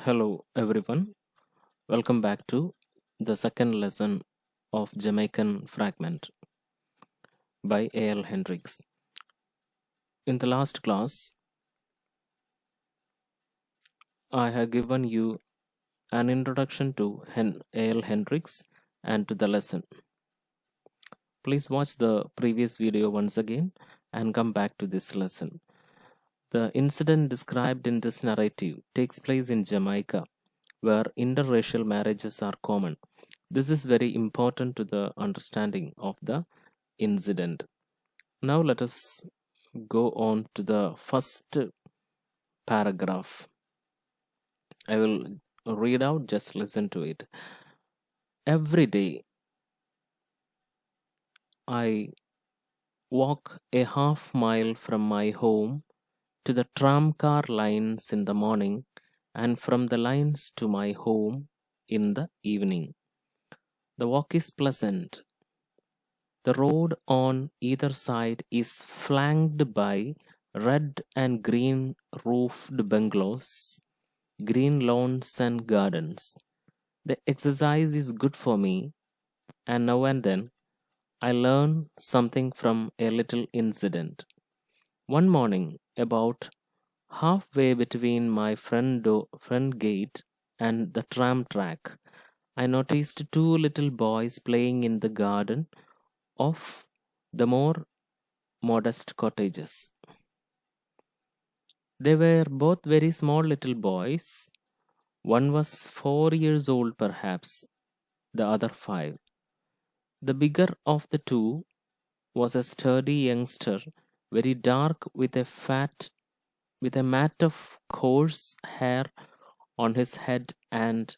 Hello everyone, welcome back to the second lesson of Jamaican Fragment by A.L. Hendricks. In the last class, I have given you an introduction to A.L. Hendricks and to the lesson. Please watch the previous video once again and come back to this lesson. The incident described in this narrative takes place in Jamaica, where interracial marriages are common. This is very important to the understanding of the incident. Now let us go on to the first paragraph. I will read out, just listen to it. Every day I walk a half mile from my home to the tramcar lines in the morning and from the lines to my home in the evening. The walk is pleasant. The road on either side is flanked by red and green roofed bungalows, green lawns and gardens. The exercise is good for me, and now and then I learn something from a little incident. One morning, about halfway between my front gate and the tram track, I noticed two little boys playing in the garden of the more modest cottages. They were both very small little boys. One was 4 years old, perhaps, the other 5. The bigger of the two was a sturdy youngster, very dark, with a mat of coarse hair on his head and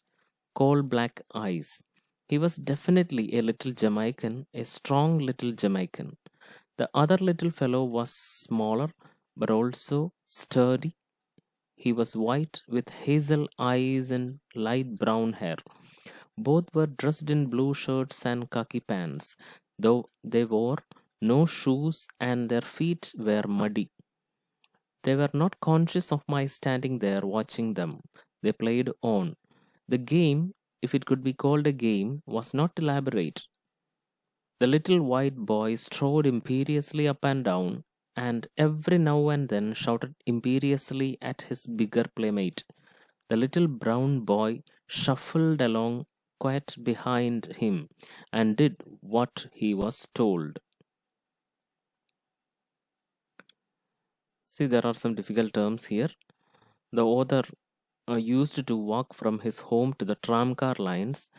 coal black eyes. He was definitely a little Jamaican, a strong little Jamaican. The other little fellow was smaller, but also sturdy. He was white, with hazel eyes and light brown hair. Both were dressed in blue shirts and khaki pants, though they wore no shoes and their feet were muddy. They were not conscious of my standing there watching them. They played on. The game, if it could be called a game, was not elaborate. The little white boy strode imperiously up and down, and every now and then shouted imperiously at his bigger playmate. The little brown boy shuffled along quite behind him and did what he was told. See, there are some difficult terms here. The author used to walk from his home to the tramcar lines,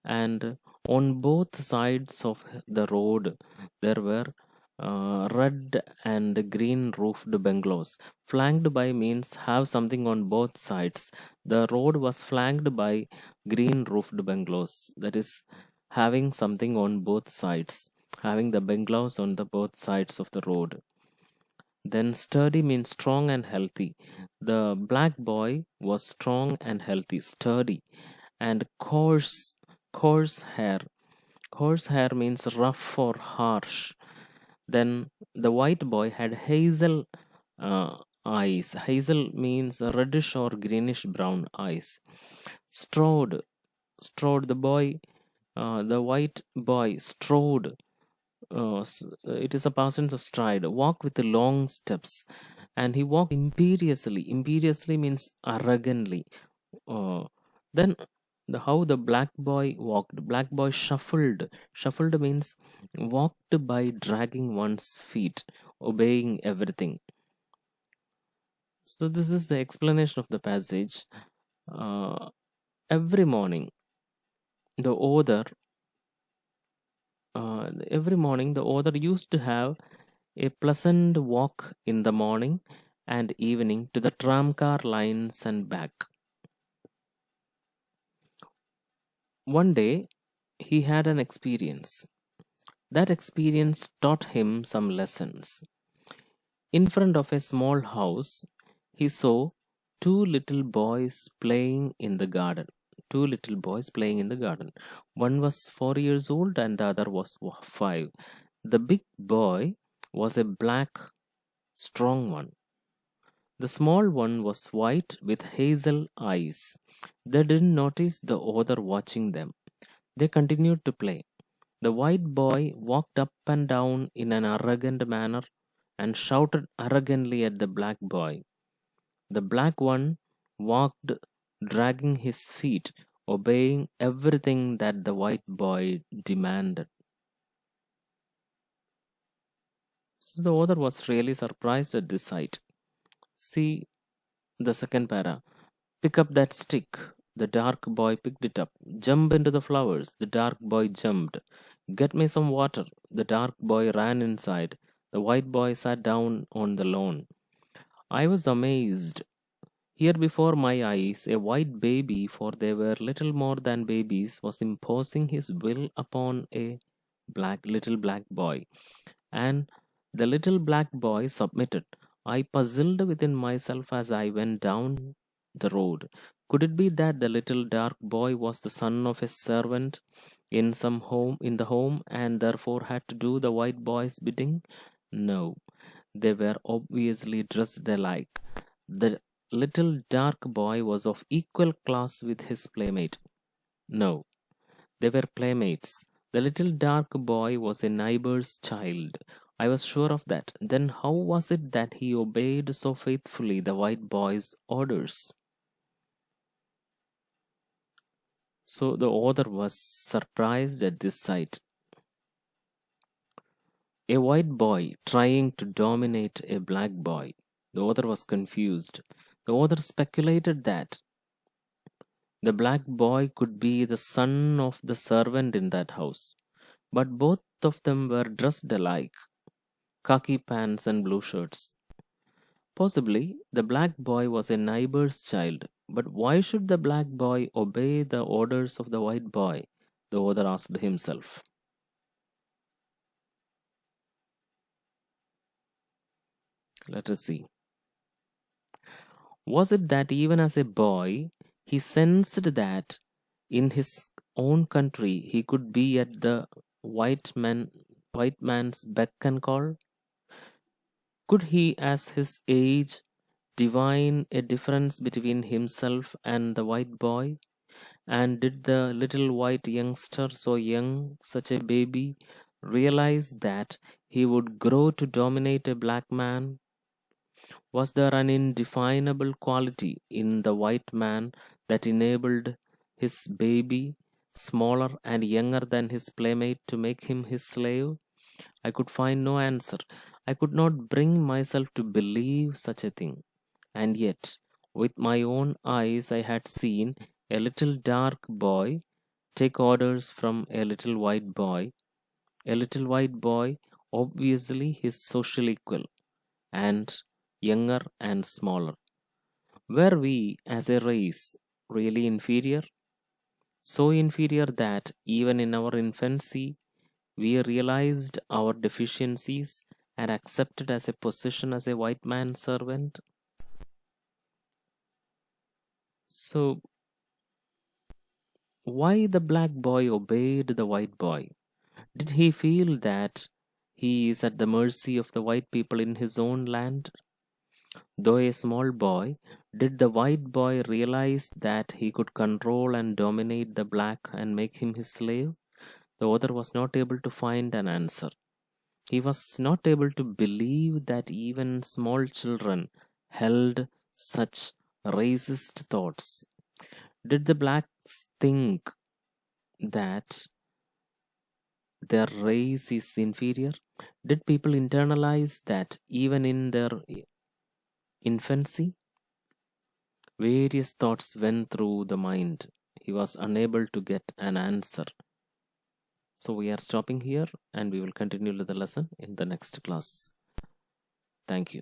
and on both sides of the road there were red and green roofed bungalows. Flanked by means have something on both sides. The road was flanked by green roofed bungalows, that is, having something on both sides, having the bungalows on the both sides of the road. Then sturdy means strong and healthy. The black boy was strong and healthy, sturdy, and coarse hair. Coarse hair means rough or harsh. Then the white boy had hazel eyes. Hazel means reddish or greenish brown eyes. Strode. The white boy strode. It is a past tense of stride. Walk with the long steps, and he walked imperiously. Imperiously means arrogantly. Then how the black boy walked. Black boy shuffled. Shuffled means walked by dragging one's feet, obeying everything. So this is the explanation of the passage. Every morning, the author used to have a pleasant walk in the morning and evening to the tramcar lines and back. One day, he had an experience. That experience taught him some lessons. In front of a small house, he saw two little boys playing in the garden. One was 4 years old and the other was 5. The big boy was a black, strong one. The small one was white with hazel eyes. They didn't notice the other watching them. They continued to play. The white boy walked up and down in an arrogant manner and shouted arrogantly at the black boy. The black one walked dragging his feet, obeying everything that the white boy demanded. So the author was really surprised at this sight. See the second para. Pick up that stick. The dark boy picked it up. Jump into the flowers. The dark boy jumped. Get me some water. The dark boy ran inside. The white boy sat down on the lawn. I was amazed. Here before my eyes, a white baby, for they were little more than babies, was imposing his will upon a little black boy. And the little black boy submitted. I puzzled within myself as I went down the road. Could it be that the little dark boy was the son of a servant in the home and therefore had to do the white boy's bidding? No, they were obviously dressed alike. The little dark boy was of equal class with his playmate. No, they were playmates. The little dark boy was a neighbor's child. I was sure of that. Then how was it that he obeyed so faithfully the white boy's orders? So the author was surprised at this sight. A white boy trying to dominate a black boy. The author was confused. The author speculated that the black boy could be the son of the servant in that house. But both of them were dressed alike, khaki pants and blue shirts. Possibly the black boy was a neighbor's child, but why should the black boy obey the orders of the white boy? The author asked himself. Let us see. Was it that even as a boy, he sensed that in his own country he could be at the white man's beck and call? Could he, as his age, divine a difference between himself and the white boy? And did the little white youngster, so young, such a baby, realize that he would grow to dominate a black man? Was there an indefinable quality in the white man that enabled his baby, smaller and younger than his playmate, to make him his slave? I could find no answer. I could not bring myself to believe such a thing. And yet, with my own eyes, I had seen a little dark boy take orders from a little white boy, obviously his social equal, and younger and smaller. Were we, as a race, really inferior? So inferior that even in our infancy, we realized our deficiencies and accepted as a position as a white man's servant? So, why the black boy obeyed the white boy? Did he feel that he is at the mercy of the white people in his own land? Though a small boy, did the white boy realize that he could control and dominate the black and make him his slave? The author was not able to find an answer. He was not able to believe that even small children held such racist thoughts. Did the blacks think that their race is inferior? Did people internalize that even in their infancy? Various thoughts went through the mind. He was unable to get an answer. So we are stopping here and we will continue the lesson in the next class. Thank you.